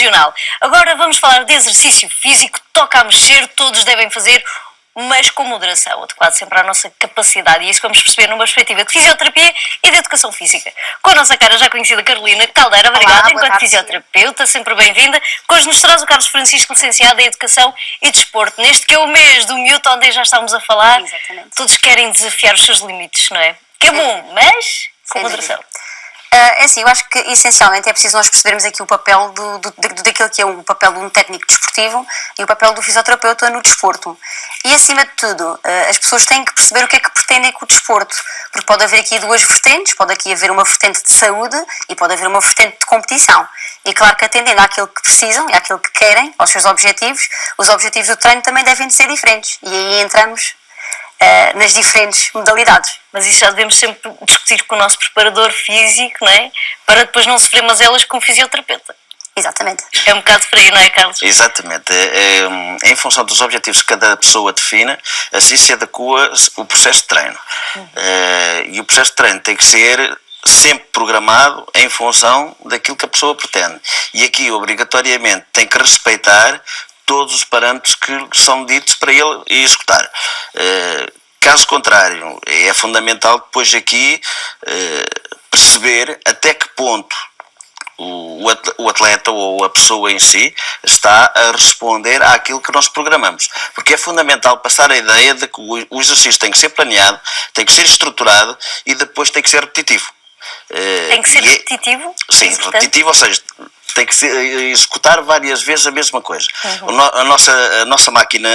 regional. Agora vamos falar de exercício físico, toca a mexer, todos devem fazer, mas com moderação, adequado sempre à nossa capacidade. E isso vamos perceber numa perspectiva de fisioterapia e de educação física. Com a nossa cara já conhecida Carolina Caldeira, obrigada, enquanto fisioterapeuta, sempre bem-vinda. Que hoje nos traz o Carlos Francisco, licenciado em Educação e Desporto. Neste que é o mês do miúdo, onde já estávamos a falar, todos querem desafiar os seus limites, não é? Que é bom, mas com moderação. É assim, eu acho que essencialmente é preciso nós percebermos aqui o papel daquilo que é o papel de um técnico desportivo e o papel do fisioterapeuta no desporto. E acima de tudo, as pessoas têm que perceber o que é que pretendem com o desporto, porque pode haver aqui duas vertentes, pode aqui haver uma vertente de saúde e pode haver uma vertente de competição. E claro que atendendo àquilo que precisam e àquilo que querem, aos seus objetivos, os objetivos do treino também devem de ser diferentes. E aí entramos nas diferentes modalidades. Mas isso já devemos sempre discutir com o nosso preparador físico, não é? Para depois não sofrer mazelas com o fisioterapeuta. Exatamente. É um bocado por aí, não é, Carlos? Exatamente. Em função dos objetivos que cada pessoa define, assim se adequa o processo de treino. E o processo de treino tem que ser sempre programado em função daquilo que a pessoa pretende. E aqui, obrigatoriamente, tem que respeitar todos os parâmetros que são ditos para ele executar. Caso contrário, é fundamental depois aqui perceber até que ponto o atleta ou a pessoa em si está a responder àquilo que nós programamos. Porque é fundamental passar a ideia de que o exercício tem que ser planeado, tem que ser estruturado e depois tem que ser repetitivo. Tem que ser repetitivo? Sim, repetitivo, ou seja, tem que executar várias vezes a mesma coisa. A nossa máquina,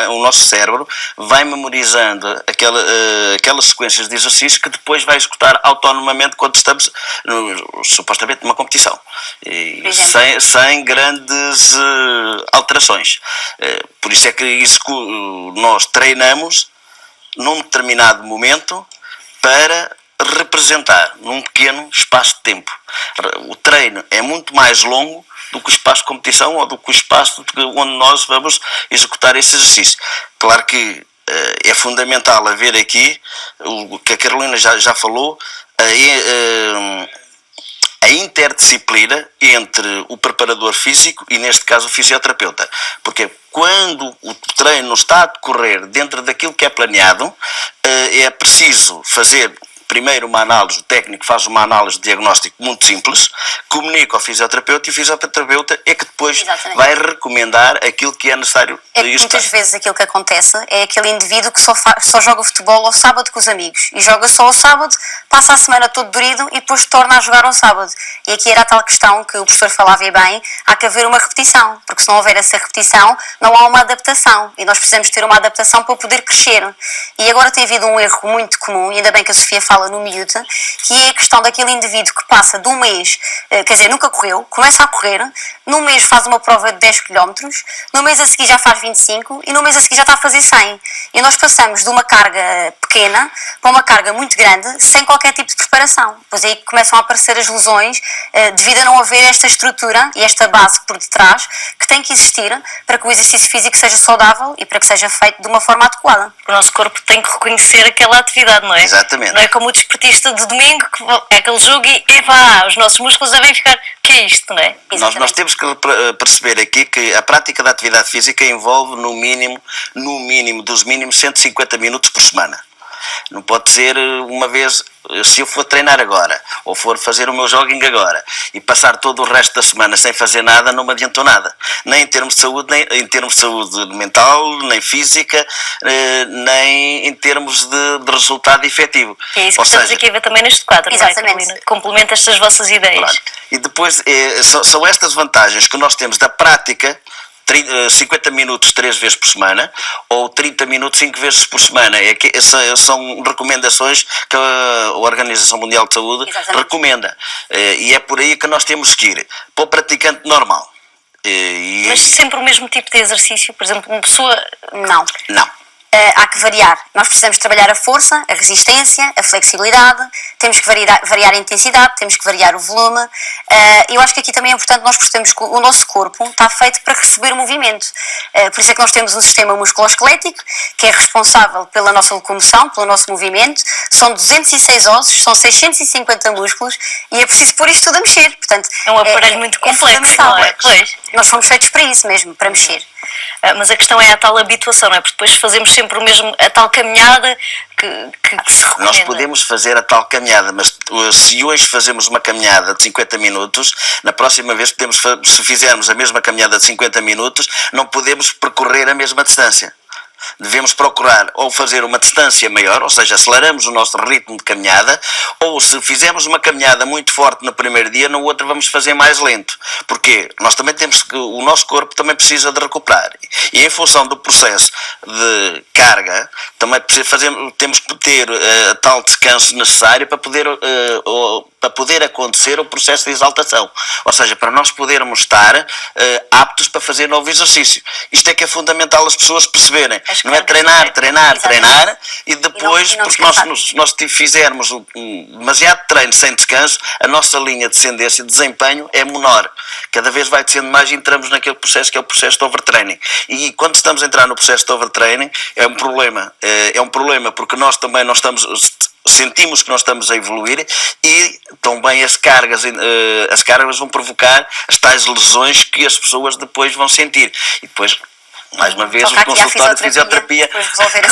o nosso cérebro vai memorizando aquelas sequências de exercícios que depois vai executar autonomamente quando estamos supostamente numa competição. E sem grandes alterações. Por isso é que nós treinamos num determinado momento para representar num pequeno espaço de tempo. O treino é muito mais longo do que o espaço de competição ou do que o espaço onde nós vamos executar esse exercício. Claro que é fundamental haver aqui, o que a Carolina já falou, a interdisciplina entre o preparador físico e, neste caso, o fisioterapeuta. Porque quando o treino está a decorrer dentro daquilo que é planeado, é preciso fazer primeiro uma análise, o técnico faz uma análise de diagnóstico muito simples, comunica ao fisioterapeuta e o fisioterapeuta é que depois vai recomendar aquilo que é necessário. É que muitas vezes aquilo que acontece é aquele indivíduo que só joga futebol ao sábado com os amigos e joga só ao sábado, passa a semana todo dorido e depois torna a jogar ao sábado. E aqui era a tal questão que o professor falava e bem, há que haver uma repetição, porque se não houver essa repetição não há uma adaptação e nós precisamos ter uma adaptação para poder crescer. E agora tem havido um erro muito comum, e ainda bem que a Sofia fala no miúdo, que é a questão daquele indivíduo que passa de um mês, quer dizer, nunca correu, começa a correr, num mês faz uma prova de 10 km, no mês a seguir já faz 25 e no mês a seguir já está a fazer 100. E nós passamos de uma carga pequena para uma carga muito grande, sem qualquer tipo de preparação. Pois aí começam a aparecer as lesões, devido a não haver esta estrutura e esta base por detrás que tem que existir para que o exercício físico seja saudável e para que seja feito de uma forma adequada. O nosso corpo tem que reconhecer aquela atividade, não é? Exatamente. Não é como o desportista de domingo, que é aquele jogo e os nossos músculos devem ficar, que é isto, não é? Nós temos que perceber aqui que a prática da atividade física envolve no mínimo dos mínimos 150 minutos por semana. Não pode ser uma vez, se eu for treinar agora, ou for fazer o meu jogging agora, e passar todo o resto da semana sem fazer nada, não me adiantou nada. Nem em termos de saúde, nem em termos de saúde mental, nem física, nem em termos de resultado efetivo. É isso que estamos aqui a ver também neste quadro, não é, Carolina? Complementa estas vossas ideias. Claro. E depois, são estas vantagens que nós temos da prática, 50 minutos 3 vezes por semana ou 30 minutos 5 vezes por semana. São recomendações que a Organização Mundial de Saúde recomenda. E é por aí que nós temos que ir. Para o praticante normal. Mas sempre o mesmo tipo de exercício? Por exemplo, uma pessoa... Não. há que variar. Nós precisamos trabalhar a força, a resistência, a flexibilidade, temos que variar a intensidade, temos que variar o volume. Eu acho que aqui também é importante nós percebermos que o nosso corpo está feito para receber movimento. Por isso é que nós temos um sistema musculoesquelético que é responsável pela nossa locomoção, pelo nosso movimento. São 206 ossos, são 650 músculos e é preciso pôr isto tudo a mexer. Portanto, é um aparelho muito complexo, não é? Pois. Nós fomos feitos para isso mesmo, para mexer. Mas a questão é a tal habituação, não é? Porque depois fazemos sempre o mesmo, a tal caminhada que se recomenda. Nós podemos fazer a tal caminhada, mas se hoje fazemos uma caminhada de 50 minutos, na próxima vez se fizermos a mesma caminhada de 50 minutos, não podemos percorrer a mesma distância. Devemos procurar ou fazer uma distância maior, ou seja, aceleramos o nosso ritmo de caminhada, ou se fizermos uma caminhada muito forte no primeiro dia, no outro vamos fazer mais lento. Porque nós também temos que, o nosso corpo também precisa de recuperar. E em função do processo de carga, também temos que ter tal descanso necessário para poder acontecer o processo de exaltação. Ou seja, para nós podermos estar aptos para fazer novo exercício. Isto é que é fundamental as pessoas perceberem. Não é treinar e depois, porque nós fizermos demasiado treino sem descanso, a nossa linha de descendência de desempenho é menor. Cada vez vai descendo mais e entramos naquele processo que é o processo de overtraining. E quando estamos a entrar no processo de overtraining, é um problema. É um problema porque nós também não estamos... sentimos que nós estamos a evoluir e também as cargas vão provocar as tais lesões que as pessoas depois vão sentir. E depois, mais uma vez, o consultório de fisioterapia.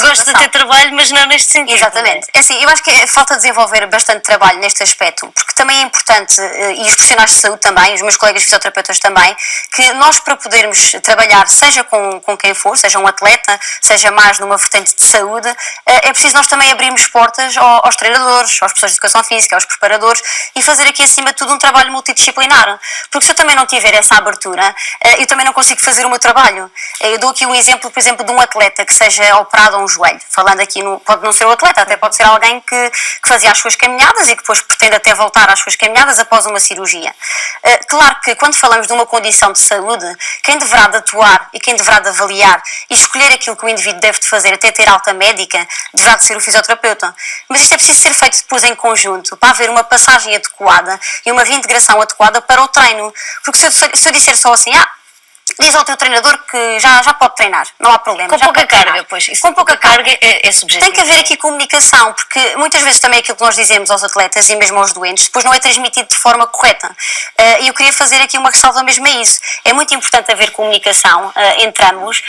Gosto de ter trabalho, mas não neste sentido. Exatamente. É assim, eu acho que falta desenvolver bastante trabalho neste aspecto, porque também é importante, e os profissionais de saúde também, os meus colegas fisioterapeutas também, que nós para podermos trabalhar, seja com quem for, seja um atleta, seja mais numa vertente de saúde, é preciso nós também abrirmos portas aos treinadores, às pessoas de educação física, aos preparadores, e fazer aqui acima de tudo um trabalho multidisciplinar. Porque se eu também não tiver essa abertura, eu também não consigo fazer o meu trabalho. Eu dou aqui um exemplo, por exemplo, de um atleta que seja operado a um joelho. Falando aqui, pode não ser o atleta, até pode ser alguém que fazia as suas caminhadas e que depois pretende até voltar às suas caminhadas após uma cirurgia. Claro que quando falamos de uma condição de saúde, quem deverá de atuar e quem deverá de avaliar e escolher aquilo que o indivíduo deve de fazer até ter alta médica, deverá de ser o fisioterapeuta. Mas isto é preciso ser feito depois em conjunto, para haver uma passagem adequada e uma reintegração adequada para o treino. Porque se eu disser só assim, diz ao teu treinador que já pode treinar, não há problema. Com pouca carga, pois. Isso com pouca carga é subjetivo. Tem que haver aqui comunicação, porque muitas vezes também aquilo que nós dizemos aos atletas e mesmo aos doentes, depois não é transmitido de forma correta. E eu queria fazer aqui uma ressalva mesmo a isso. É muito importante haver comunicação entre ambos,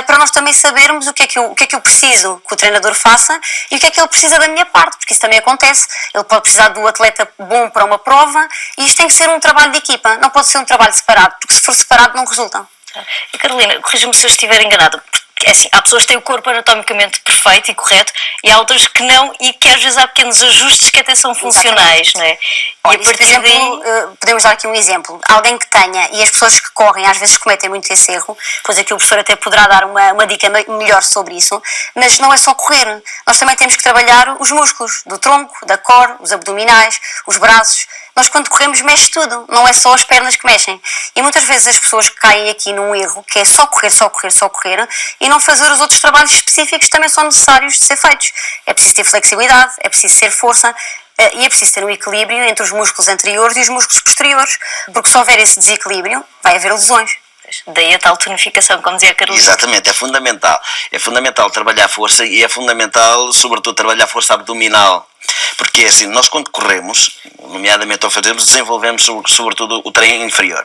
para nós também sabermos o que é que eu preciso que o treinador faça e o que é que ele precisa da minha parte, porque isso também acontece. Ele pode precisar do atleta bom para uma prova e isto tem que ser um trabalho de equipa, não pode ser um trabalho separado, porque se for separado não resulta. E Carolina, corrija-me se eu estiver enganada, porque assim, há pessoas que têm o corpo anatomicamente perfeito e correto e há outras que não e que às vezes há pequenos ajustes que até são funcionais, não é? Olha, e a partir daí... podemos dar aqui um exemplo. Alguém que tenha, e as pessoas que correm às vezes cometem muito esse erro, pois aqui o professor até poderá dar uma dica melhor sobre isso, mas não é só correr. Nós também temos que trabalhar os músculos do tronco, da core, os abdominais, os braços. Nós quando corremos mexe tudo, não é só as pernas que mexem. E muitas vezes as pessoas caem aqui num erro, que é só correr, e não fazer os outros trabalhos específicos que também são necessários de ser feitos. É preciso ter flexibilidade, é preciso ter força, e é preciso ter um equilíbrio entre os músculos anteriores e os músculos posteriores, porque se houver esse desequilíbrio, vai haver lesões. Daí a tal tonificação, como dizia a Carolina. Exatamente, é fundamental. É fundamental trabalhar a força e é fundamental, sobretudo, trabalhar a força abdominal. Porque assim, nós quando corremos, nomeadamente ao fazermos, desenvolvemos sobretudo o treino inferior.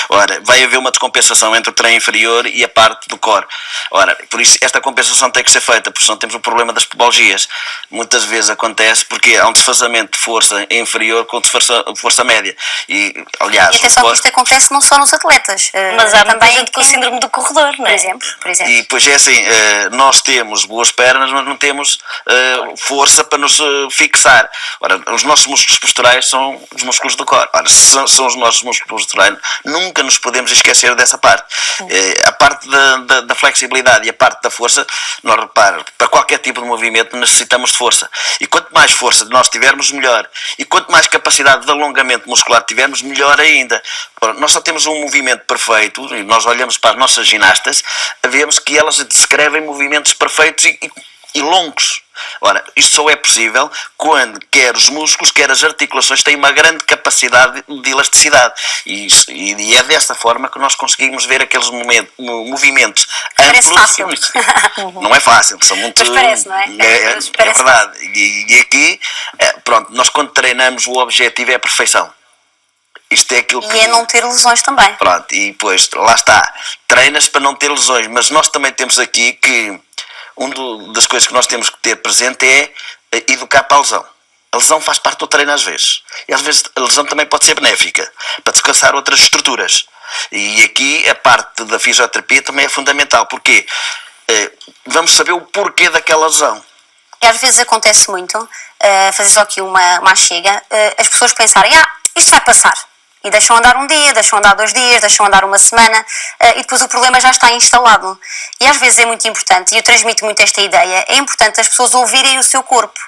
Ora, vai haver uma descompensação entre o treino inferior e a parte do core. Ora, por isso esta compensação tem que ser feita, porque senão temos o problema das pubalgias. Muitas vezes acontece porque há um desfazamento de força inferior com força média. E, aliás, e atenção que isto acontece não só nos atletas. Mas há também gente com síndrome do corredor, não é? Por exemplo. E pois é assim, nós temos boas pernas, mas não temos força para nos fixar. Ora, os nossos músculos posturais são os músculos do core. Ora, se são os nossos músculos posturais, nunca nos podemos esquecer dessa parte. A parte da flexibilidade e a parte da força, nós reparamos, para qualquer tipo de movimento necessitamos de força. E quanto mais força nós tivermos, melhor. E quanto mais capacidade de alongamento muscular tivermos, melhor ainda. Ora, nós só temos um movimento perfeito, e nós olhamos para as nossas ginastas, vemos que elas descrevem movimentos perfeitos e longos. Ora, isto só é possível quando quer os músculos, quer as articulações têm uma grande capacidade de elasticidade. E é desta forma que nós conseguimos ver aqueles movimentos Parece amplos. fácil. Não é fácil, são muito... Mas parece, não é? É verdade. E aqui, pronto, nós quando treinamos o objetivo é a perfeição. Isto é aquilo que... E é não ter lesões também. Pronto, e depois, lá está, treinas para não ter lesões, mas nós também temos aqui que uma das coisas que nós temos que ter presente é educar para a lesão. A lesão faz parte do treino às vezes. E às vezes a lesão também pode ser benéfica, para descansar outras estruturas. E aqui a parte da fisioterapia também é fundamental, porque vamos saber o porquê daquela lesão. E às vezes acontece muito, fazer só aqui uma chega, as pessoas pensarem, isto vai passar. E deixam andar um dia, deixam andar 2 dias, deixam andar uma semana, e depois o problema já está instalado. E às vezes é muito importante, e eu transmito muito esta ideia, é importante as pessoas ouvirem o seu corpo.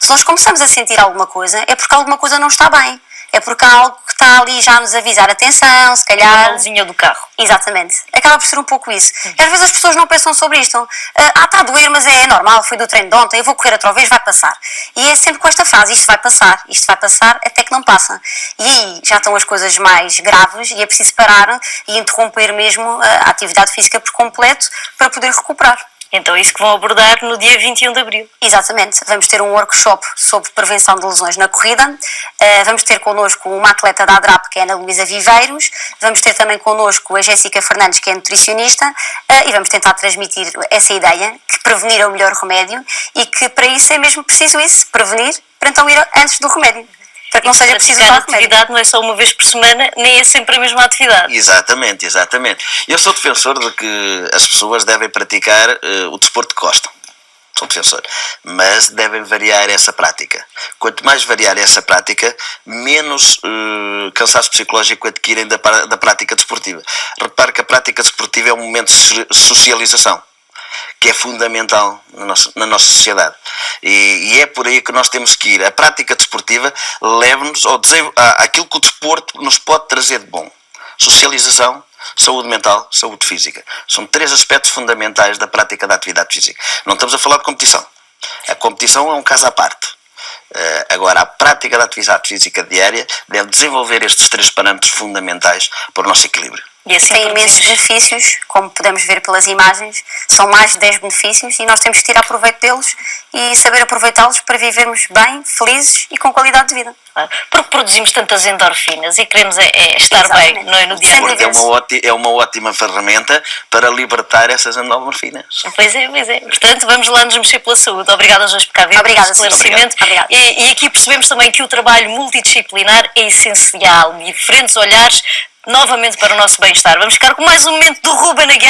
Se nós começamos a sentir alguma coisa, é porque alguma coisa não está bem. É porque há algo que está ali já a nos avisar, atenção, se calhar... A luzinha do carro. Exatamente. Acaba por ser um pouco isso. E às vezes as pessoas não pensam sobre isto. Está a doer, mas é normal, foi do treino de ontem, eu vou correr outra vez, vai passar. E é sempre com esta frase, isto vai passar, até que não passa. E aí já estão as coisas mais graves e é preciso parar e interromper mesmo a atividade física por completo para poder recuperar. Então é isso que vão abordar no dia 21 de Abril. Exatamente. Vamos ter um workshop sobre prevenção de lesões na corrida. Vamos ter connosco uma atleta da ADRAP, que é a Ana Luísa Viveiros. Vamos ter também connosco a Jéssica Fernandes, que é nutricionista. E vamos tentar transmitir essa ideia, que prevenir é o melhor remédio e que para isso é mesmo preciso isso, prevenir, para então ir antes do remédio. Para que não seja preciso usar usar a atividade não é só uma vez por semana, nem é sempre a mesma atividade. Exatamente. Eu sou defensor de que as pessoas devem praticar o desporto que gostam. Sou defensor. Mas devem variar essa prática. Quanto mais variar essa prática, menos cansaço psicológico adquirem da prática desportiva. Repare que a prática desportiva é um momento de socialização, que é fundamental na nossa sociedade. E é por aí que nós temos que ir. A prática desportiva leva-nos àquilo que o desporto nos pode trazer de bom. Socialização, saúde mental, saúde física. São 3 aspectos fundamentais da prática da atividade física. Não estamos a falar de competição. A competição é um caso à parte. Agora, a prática da atividade física diária deve desenvolver estes 3 parâmetros fundamentais para o nosso equilíbrio. E assim tem imensos benefícios, como podemos ver pelas imagens, são mais de 10 benefícios e nós temos que tirar proveito deles e saber aproveitá-los para vivermos bem, felizes e com qualidade de vida. Porque produzimos tantas endorfinas e queremos estar Exatamente. bem, não é, no dia a dia. É uma ótima ferramenta para libertar essas endorfinas. Pois é. Portanto, vamos lá nos mexer pela saúde. Obrigada, Jorge Pecavio, pelo esclarecimento. Obrigada. E aqui percebemos também que o trabalho multidisciplinar é essencial. Diferentes olhares novamente para o nosso bem-estar. Vamos ficar com mais um momento do Ruben Aguiar.